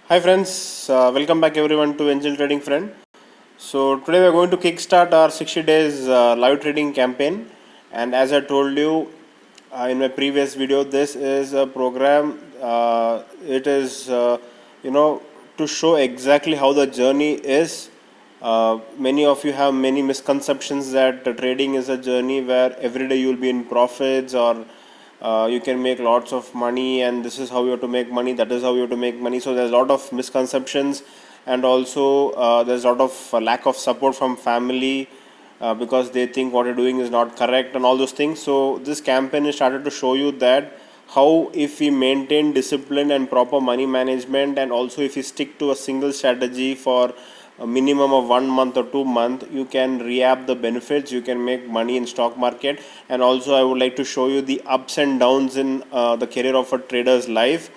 Hi friends, welcome back everyone to Angel Trading Friend. So today we are going to kickstart our 60 days live trading campaign, and as I told you in my previous video, this is a program. It is you know to show exactly how the journey is. Many of you have many misconceptions that trading is a journey where every day you will be in profits, or you can make lots of money, and this is how you have to make money, that is how you have to make money. So there's a lot of misconceptions, and also there's a lot of lack of support from family, because they think what you're doing is not correct and all those things. So this campaign is started to show you that how, if we maintain discipline and proper money management, and also if you stick to a single strategy for a minimum of 1 month or 2 months, you can reap the benefits, you can make money in stock market. And also I would like to show you the ups and downs in the career of a trader's life.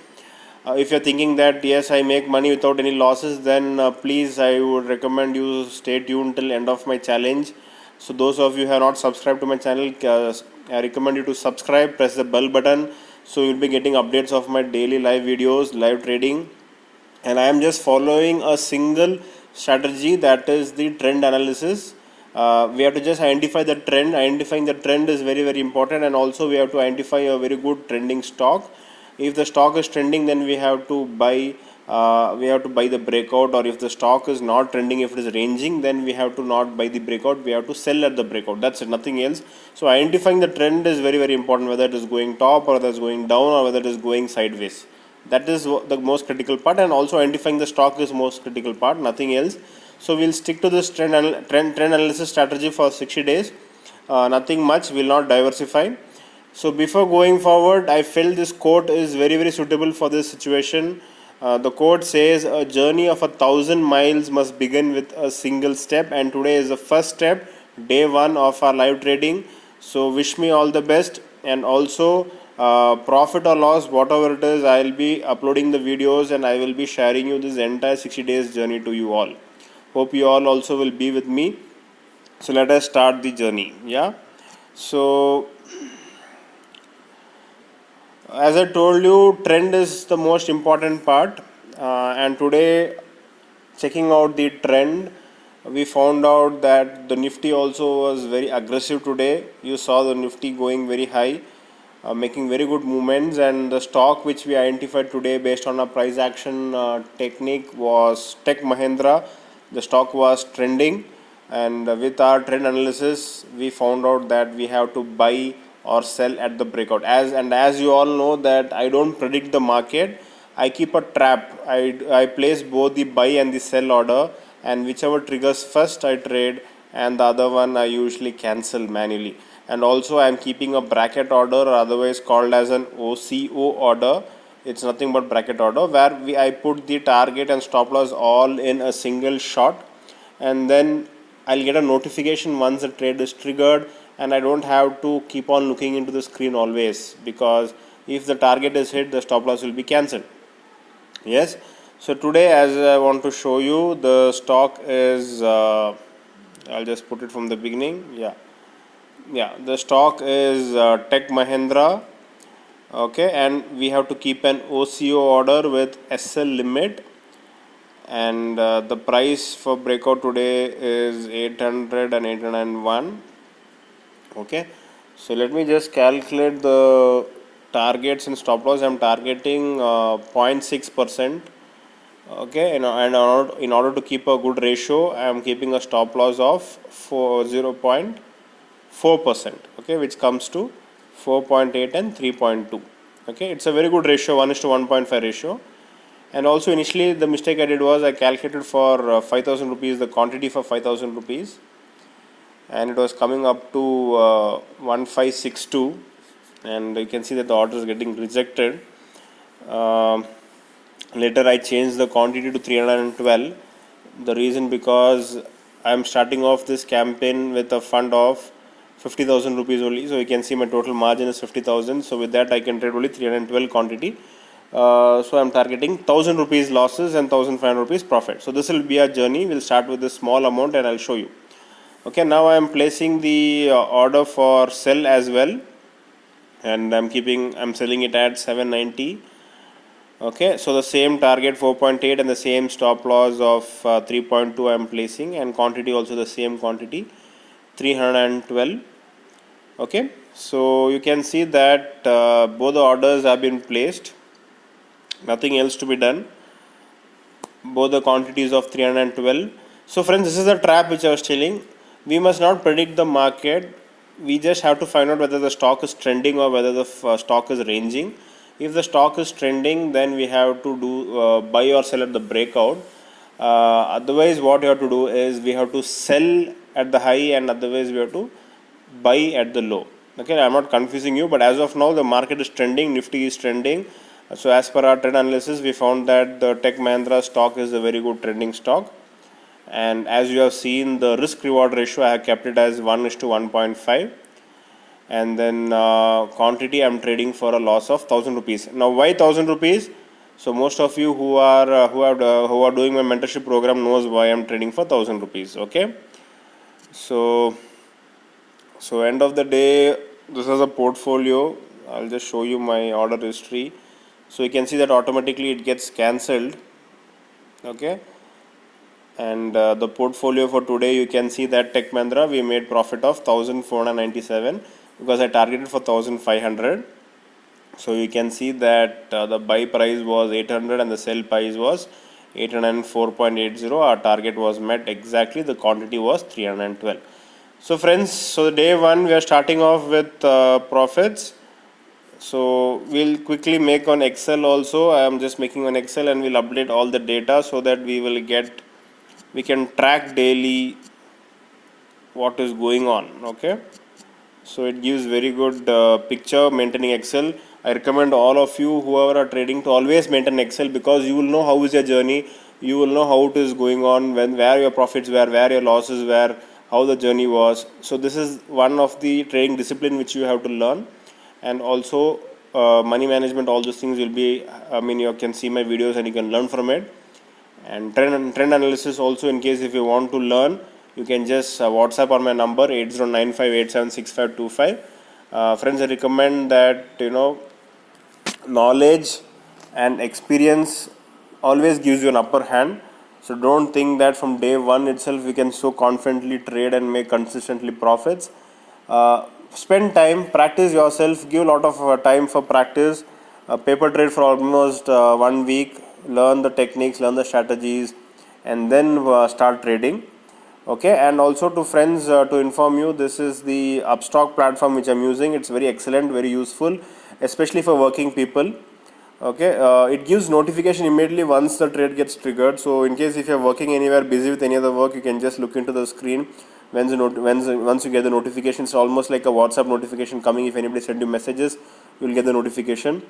If you're thinking that yes, I make money without any losses, then please, I would recommend you stay tuned till end of my challenge. So those of you who have not subscribed to my channel, I recommend you to subscribe, press the bell button, so you'll be getting updates of my daily live videos, live trading. And I am just following a single strategy, that is the trend analysis. We have to just identify the trend. Identifying the trend is very very important, and also we have to identify a very good trending stock. If the stock is trending, then we have to buy. We have to buy the breakout, or if the stock is not trending, if it is ranging, then we have to not buy the breakout, we have to sell at the breakout. That's it, nothing else. So identifying the trend is very very important, whether it is going top or whether it is going down or whether it is going sideways. That is the most critical part, and also identifying the stock is most critical part, nothing else. So we'll stick to this trend analysis strategy for 60 days. Nothing much, will not diversify. So before going forward, I felt this quote is very very suitable for this situation. The quote says, a journey of 1,000 miles must begin with a single step, and today is the first step, day one of our live trading. So wish me all the best, and also profit or loss, whatever it is, I will be uploading the videos and I will be sharing you this entire 60 days journey to you all. Hope you all also will be with me. So let us start the journey. Yeah. So as I told you, trend is the most important part, and today, checking out the trend, we found out that the Nifty also was very aggressive today. You saw the Nifty going very high, making very good movements, and the stock which we identified today based on a price action technique was Tech Mahindra. The stock was trending, and with our trend analysis, we found out that we have to buy or sell at the breakout. As you all know that I don't predict the market. I keep a trap. I place both the buy and the sell order, and whichever triggers first I trade, and the other one I usually cancel manually. And also I am keeping a bracket order, or otherwise called as an OCO order. It's nothing but bracket order, where I put the target and stop loss all in a single shot, and then I'll get a notification once the trade is triggered, and I don't have to keep on looking into the screen always, because if the target is hit, the stop loss will be cancelled. Yes. So today, as I want to show you, the stock is I'll just put it from the beginning. Yeah, the stock is Tech Mahindra. Okay, and we have to keep an OCO order with SL limit, and the price for breakout today is 800 and 801. Okay, so let me just calculate the targets and stop loss. I'm targeting 0.6%. Okay, in order to keep a good ratio, I am keeping a stop loss of 0.4%. Okay, which comes to 4.8 and 3.2. Okay, it's a very good ratio, 1:1.5 ratio. And also initially the mistake I did was I calculated for 5,000 rupees, the quantity for 5,000 rupees, and it was coming up to 1562, and you can see that the order is getting rejected. Later I changed the quantity to 312. The reason, because I am starting off this campaign with a fund of 50,000 rupees only, so you can see my total margin is 50,000. So with that I can trade only 312 quantity. So I'm targeting 1,000 rupees losses and 1,500 rupees profit. So this will be a journey. We'll start with a small amount and I'll show you. Okay, now I am placing the order for sell as well, and I'm selling it at 790. Okay, so the same target 4.8 and the same stop loss of 3.2 I am placing, and quantity also the same quantity 312. Okay, so you can see that both the orders have been placed, nothing else to be done, both the quantities of 312. So friends, this is the trap which I was telling. We must not predict the market, we just have to find out whether the stock is trending or whether the stock is ranging. If the stock is trending, then we have to do buy or sell at the breakout. Otherwise what you have to do is we have to sell at the high, and otherwise we have to buy at the low. Okay, I'm not confusing you, but as of now the market is trending, Nifty is trending. So as per our trend analysis, we found that the Tech Mahindra stock is a very good trending stock, and as you have seen, the risk reward ratio I have kept it as 1:1.5, and then quantity I'm trading for a loss of 1000 rupees. Now why 1000 rupees? So most of you who are doing my mentorship program knows why I'm trading for 1000 rupees. Okay, so end of the day, this is a portfolio. I'll just show you my order history. So you can see that automatically it gets cancelled. Okay, and the portfolio for today, you can see that Tech Mahindra we made profit of 1497 because I targeted for 1500. So you can see that the buy price was 800 and the sell price was 804.80. Our target was met exactly, the quantity was 312. So friends, so day one we are starting off with profits. So we'll quickly make on Excel also. I am just making on Excel, and we'll update all the data so that we can track daily what is going on. Okay, so it gives very good picture maintaining Excel. I recommend all of you whoever are trading to always maintain Excel, because you will know how is your journey, you will know how it is going on, where your profits were, where your losses were, how the journey was. So this is one of the trading discipline which you have to learn. And also money management, all those things will be, I mean, you can see my videos and you can learn from it. And trend analysis also, in case if you want to learn, you can just WhatsApp on my number 8095876525. Friends, I recommend that, knowledge and experience always gives you an upper hand. So don't think that from day one itself we can so confidently trade and make consistently profits. Spend time, practice yourself, give a lot of time for practice. Paper trade for almost 1 week, learn the techniques, learn the strategies, and then start trading. Okay, and also to friends, to inform you, this is the Upstock platform which I'm using. It's very excellent, very useful, especially for working people. Okay, it gives notification immediately once the trade gets triggered. So in case if you're working anywhere, busy with any other work, you can just look into the screen. Once you get the notification, it's almost like a WhatsApp notification coming. If anybody send you messages, you'll get the notification.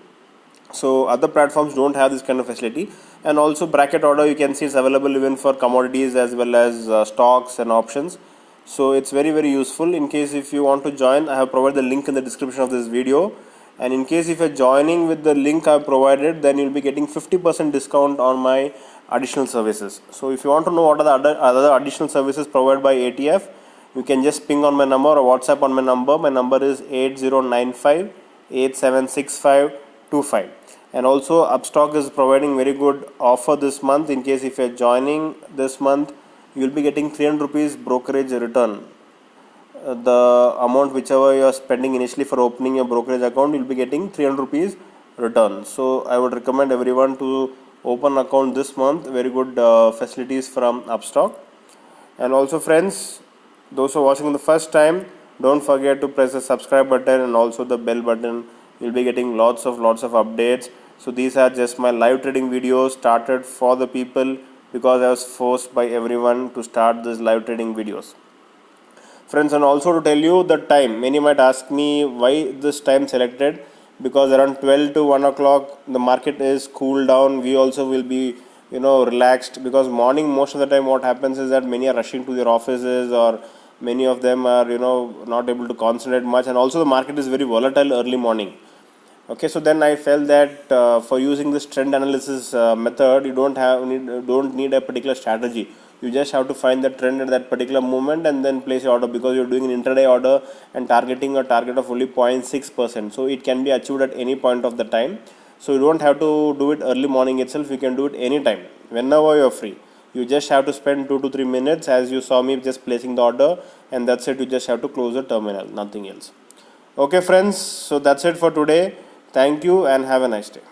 So other platforms don't have this kind of facility. And also bracket order, you can see it's available even for commodities as well as stocks and options. So it's very useful. In case if you want to join, I have provided the link in the description of this video. And in case if you're joining with the link I have provided, then you'll be getting 50% discount on my additional services. So if you want to know what are the other additional services provided by ATF, you can just ping on my number or WhatsApp on my number. My number is 8095 876525. And also Upstock is providing very good offer this month. In case if you're joining this month, you will be getting 300 rupees brokerage return. The amount whichever you are spending initially for opening your brokerage account, you will be getting 300 rupees return. So I would recommend everyone to open account this month. Very good facilities from Upstock. And also friends, those who are watching the first time, don't forget to press the subscribe button and also the bell button. You'll be getting lots of updates. So these are just my live trading videos started for the people, because I was forced by everyone to start this live trading videos. Friends, and also to tell you the time, many might ask me why this time selected, because around 12 to 1 o'clock the market is cooled down. We also will be relaxed, because morning most of the time what happens is that many are rushing to their offices, or many of them are not able to concentrate much, and also the market is very volatile early morning. Okay, so then I felt that for using this trend analysis method, you don't need a particular strategy. You just have to find the trend at that particular moment and then place your order, because you're doing an intraday order and targeting a target of only 0.6%. So it can be achieved at any point of the time. So you don't have to do it early morning itself, you can do it anytime whenever you're free. You just have to spend 2 to 3 minutes, as you saw me just placing the order, and that's it. You just have to close the terminal, nothing else. Okay friends, so that's it for today. Thank you and have a nice day.